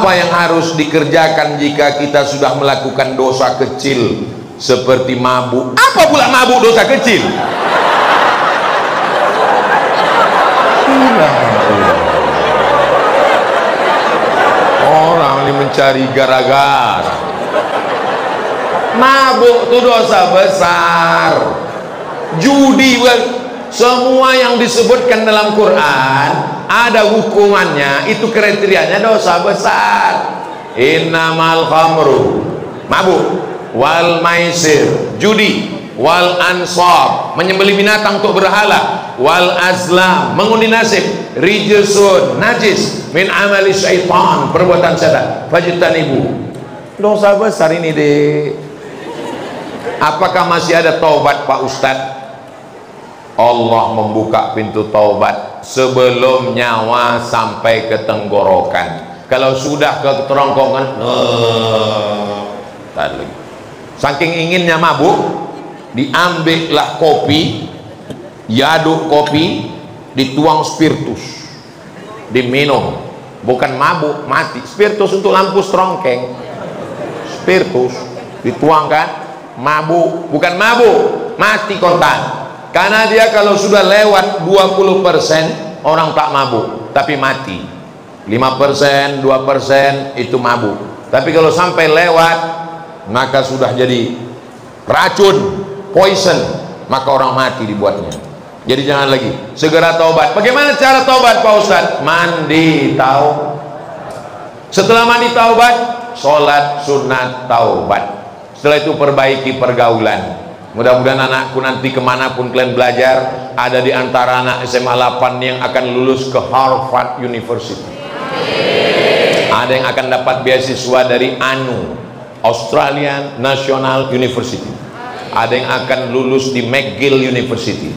Apa yang harus dikerjakan jika kita sudah melakukan dosa kecil seperti mabuk? Apa pula mabuk dosa kecil? Orang ini mencari gara-gara. Mabuk itu dosa besar. Judi, semua yang disebutkan dalam Quran ada hukumannya, itu kriterianya dosa besar. Innamal khamru, mabuk, wal maisir, judi, wal ansab, menyembelih binatang untuk berhala, wal azlam, mengundi nasib, rijsun, najis, min amali syaitan, perbuatan setan, fajtanibu. Dosa besar ini deh. Apakah masih ada taubat Pak Ustadz? Allah membuka pintu taubat sebelum nyawa sampai ke tenggorokan. Kalau sudah ke kerongkongan, saking inginnya mabuk, diambillah kopi, diaduk kopi, dituang spiritus, diminum. Bukan mabuk, mati. Spiritus untuk lampu strongkeng. Spiritus dituangkan, mabuk, bukan mabuk, mati kontan. Karena dia kalau sudah lewat 20% orang tak mabuk, tapi mati. 5%, 2% itu mabuk. Tapi kalau sampai lewat, maka sudah jadi racun, poison, maka orang mati dibuatnya. Jadi jangan lagi, segera taubat. Bagaimana cara taubat Pak Ustadz? Mandi, tahu. Setelah mandi taubat, sholat sunat taubat. Setelah itu perbaiki pergaulan. Mudah-mudahan anakku nanti kemanapun kalian belajar, ada di antara anak SMA 8 yang akan lulus ke Harvard University. Ada yang akan dapat beasiswa dari ANU, Australian National University. Ada yang akan lulus di McGill University.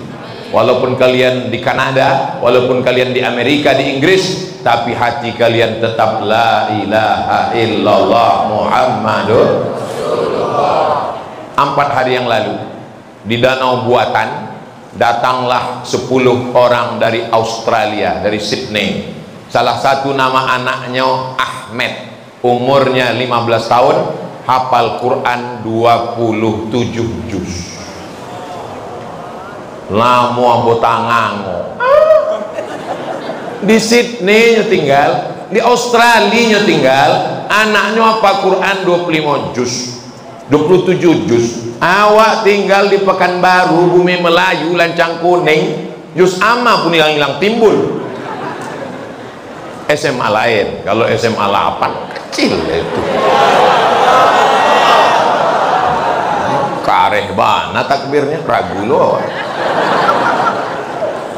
Walaupun kalian di Kanada, walaupun kalian di Amerika, di Inggris, tapi hati kalian tetap la ilaha illallah Muhammadur Rasulullah. 4 hari yang lalu di Danau Buatan datanglah 10 orang dari Australia, dari Sydney. Salah satu nama anaknya Ahmed, umurnya 15 tahun, hafal Quran 27 juz. Lamu ambotangango. Di Sydney nya tinggal, di Australia nya tinggal, anaknya apa Quran 25 juz. 27 juz. Awak tinggal di Pekanbaru, Bumi Melayu, Lancang Kuning, juz amma pun hilang timbul. SMA lain, kalau SMA 8 kecil itu. Kareh banget takbirnya, ragu loh.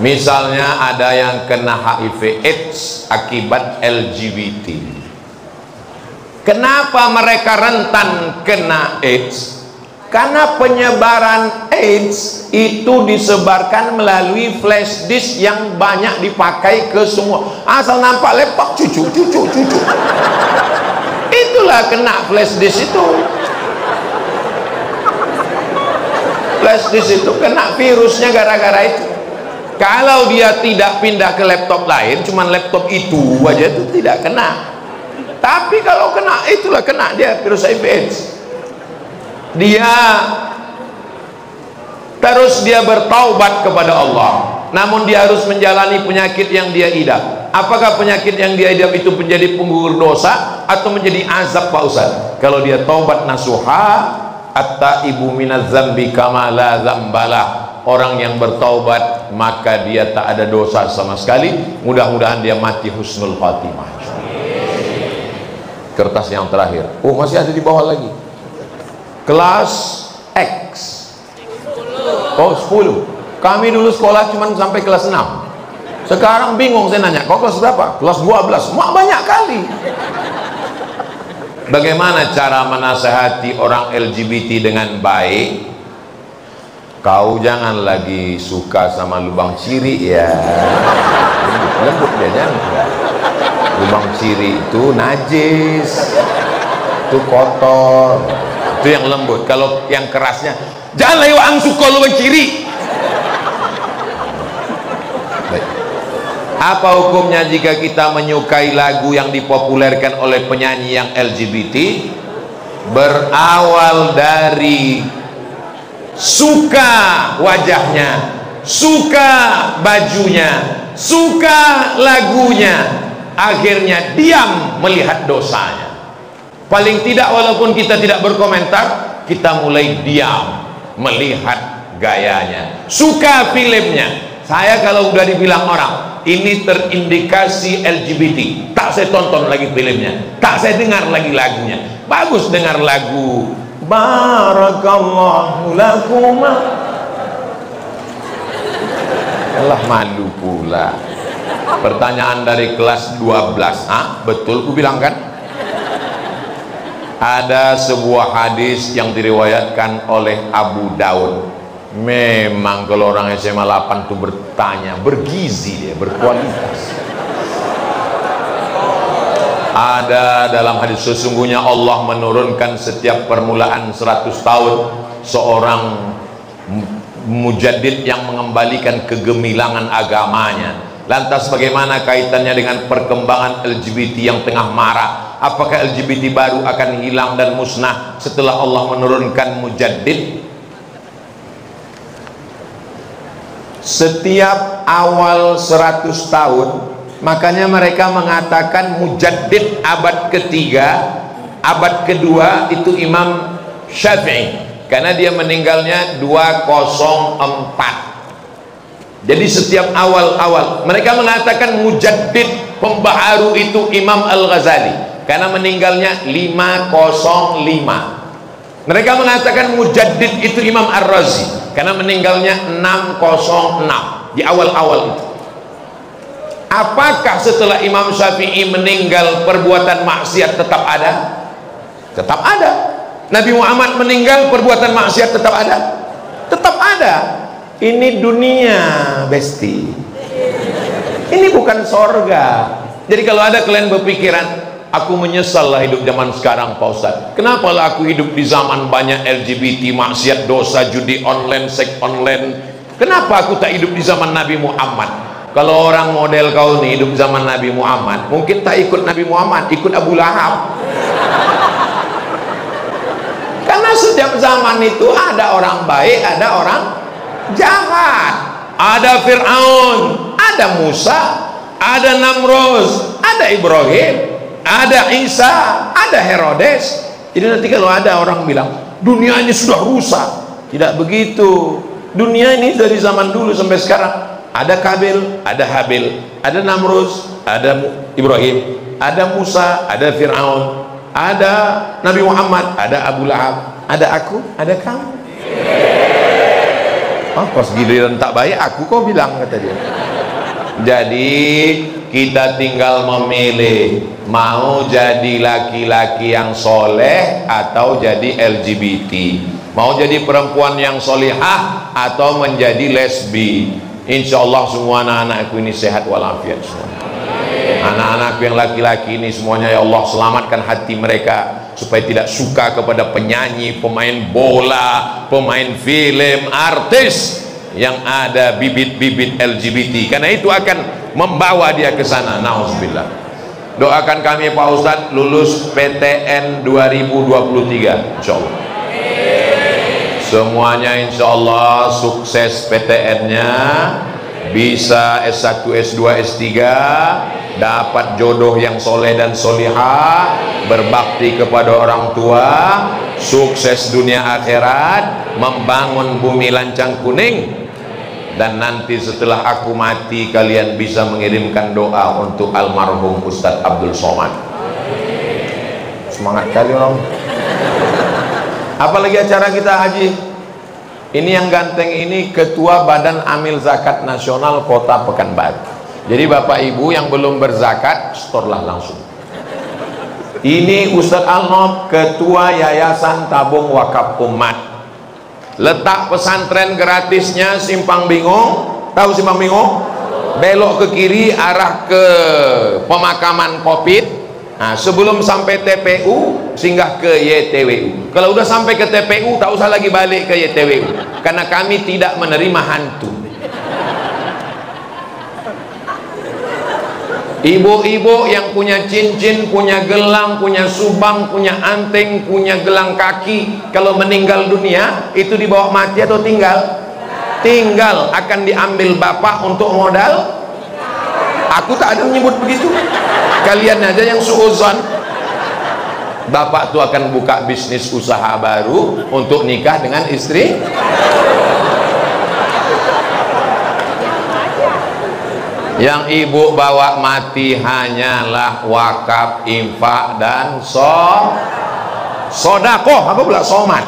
Misalnya ada yang kena HIV AIDS akibat LGBT. Kenapa mereka rentan kena AIDS? Karena penyebaran AIDS itu disebarkan melalui flash disk yang banyak dipakai ke semua. Asal nampak laptop, cucu. Itulah kena flash disk itu. Flash disk itu kena virusnya gara-gara itu. Kalau dia tidak pindah ke laptop lain, cuman laptop itu aja, itu tidak kena. Tapi kalau kena, itulah kena dia virus HIV AIDS. Dia terus dia bertaubat kepada Allah, namun dia harus menjalani penyakit yang dia idap. Apakah penyakit yang dia idap itu menjadi penggugur dosa atau menjadi azab Pak Ustaz? Kalau dia taubat nasuha, at-taibu minaz zambi kama la zambalah. Orang yang bertaubat maka dia tak ada dosa sama sekali. Mudah-mudahan dia mati husnul khatimah. Kertas yang terakhir, oh masih ada di bawah lagi, kelas X. Oh 10. Kami dulu sekolah cuma sampai kelas 6. Sekarang bingung saya nanya, kau kelas berapa? Kelas 12. Mak banyak kali. Bagaimana cara menasehati orang LGBT dengan baik? Kau jangan lagi suka sama lubang ciri ya. Lembut dia, jangan. Lubang ciri itu najis, itu kotor, itu yang lembut. Kalau yang kerasnya, jangan lewat ang suka lubang ciri. Baik. Apa hukumnya jika kita menyukai lagu yang dipopulerkan oleh penyanyi yang LGBT? Berawal dari suka wajahnya, suka bajunya, suka lagunya, akhirnya diam melihat dosanya. Paling tidak walaupun kita tidak berkomentar, kita mulai diam melihat gayanya. Suka filmnya. Saya kalau udah dibilang orang ini terindikasi LGBT, tak saya tonton lagi filmnya, tak saya dengar lagi lagunya. Bagus dengar lagu Barakallahu lakum. Allah, malu pula. Pertanyaan dari kelas 12. Betul ku bilang kan? Ada sebuah hadis yang diriwayatkan oleh Abu Daud. Memang kalau orang SMA 8 itu bertanya, bergizi dia, berkualitas. Ada dalam hadis, sesungguhnya Allah menurunkan setiap permulaan 100 tahun seorang mujaddid yang mengembalikan kegemilangan agamanya. Lantas bagaimana kaitannya dengan perkembangan LGBT yang tengah marak? Apakah LGBT baru akan hilang dan musnah setelah Allah menurunkan mujaddid? Setiap awal 100 tahun, makanya mereka mengatakan mujaddid abad ketiga, abad kedua itu Imam Syafi'i, karena dia meninggalnya 204. Jadi setiap awal-awal mereka mengatakan mujaddid pembaharu itu Imam Al-Ghazali, karena meninggalnya 505. Mereka mengatakan mujaddid itu Imam Ar-Razi, karena meninggalnya 606 di awal-awal itu. Apakah setelah Imam Syafi'i meninggal perbuatan maksiat tetap ada? Tetap ada. Nabi Muhammad meninggal perbuatan maksiat tetap ada? Tetap ada. Ini dunia, besti. Ini bukan sorga. Jadi kalau ada kalian berpikiran, aku menyesal lah hidup zaman sekarang Pak Ustadz. Kenapa lah aku hidup di zaman banyak LGBT, maksiat, dosa, judi online, seks online? Kenapa aku tak hidup di zaman Nabi Muhammad? Kalau orang model kau nih hidup zaman Nabi Muhammad, mungkin tak ikut Nabi Muhammad, ikut Abu Lahab. Karena setiap zaman itu ada orang baik, ada orang jahat. Ada Fir'aun, ada Musa, ada Namrud, ada Ibrahim, ada Isa, ada Herodes. Jadi nanti kalau ada orang bilang dunia ini sudah rusak, tidak begitu. Dunia ini dari zaman dulu sampai sekarang ada Kabil, ada Habil, ada Namrud, ada Ibrahim, ada Musa, ada Fir'aun, ada Nabi Muhammad, ada Abu Lahab, ada aku, ada kamu. Pas giliran tak baik aku kau bilang, kata dia. Jadi kita tinggal memilih mau jadi laki-laki yang soleh atau jadi LGBT, mau jadi perempuan yang solihah atau menjadi lesbi. Insya Allah semua anak-anakku ini sehat walafiat semua. Anak-anakku yang laki-laki ini semuanya ya Allah selamatkan hati mereka supaya tidak suka kepada penyanyi, pemain bola, pemain film, artis yang ada bibit-bibit LGBT, karena itu akan membawa dia ke sana. Nauzubillah. Doakan kami Pak Ustadz lulus PTN 2023 insya Allah. Semuanya insya Allah sukses PTN-nya, bisa S1, S2, S3, dapat jodoh yang soleh dan solihah, berbakti kepada orang tua, sukses dunia akhirat, membangun bumi lancang kuning. Dan nanti setelah aku mati kalian bisa mengirimkan doa untuk almarhum Ustadz Abdul Somad. Semangat kali orang. Apalagi acara kita haji ini, yang ganteng ini Ketua Badan Amil Zakat Nasional Kota Pekanbaru. Jadi Bapak Ibu yang belum berzakat, setorlah langsung. Ini Ustadz Alnob, Ketua Yayasan Tabung Wakaf Umat. Letak pesantren gratisnya Simpang Bingung. Tahu Simpang Bingung? Belok ke kiri arah ke pemakaman Kopit. Nah, sebelum sampai TPU singgah ke YTWU. Kalau udah sampai ke TPU tak usah lagi balik ke YTWU, karena kami tidak menerima hantu. Ibu-ibu yang punya cincin, punya gelang, punya subang, punya anting, punya gelang kaki, kalau meninggal dunia itu dibawa mati atau tinggal? Tinggal, akan diambil bapak untuk modal. Aku tak ada menyebut begitu, kalian aja yang suuzon. Bapak tuh akan buka bisnis usaha baru untuk nikah dengan istri. Yang ibu bawa mati hanyalah wakaf, infak, dan sodakoh. Apa pula somat?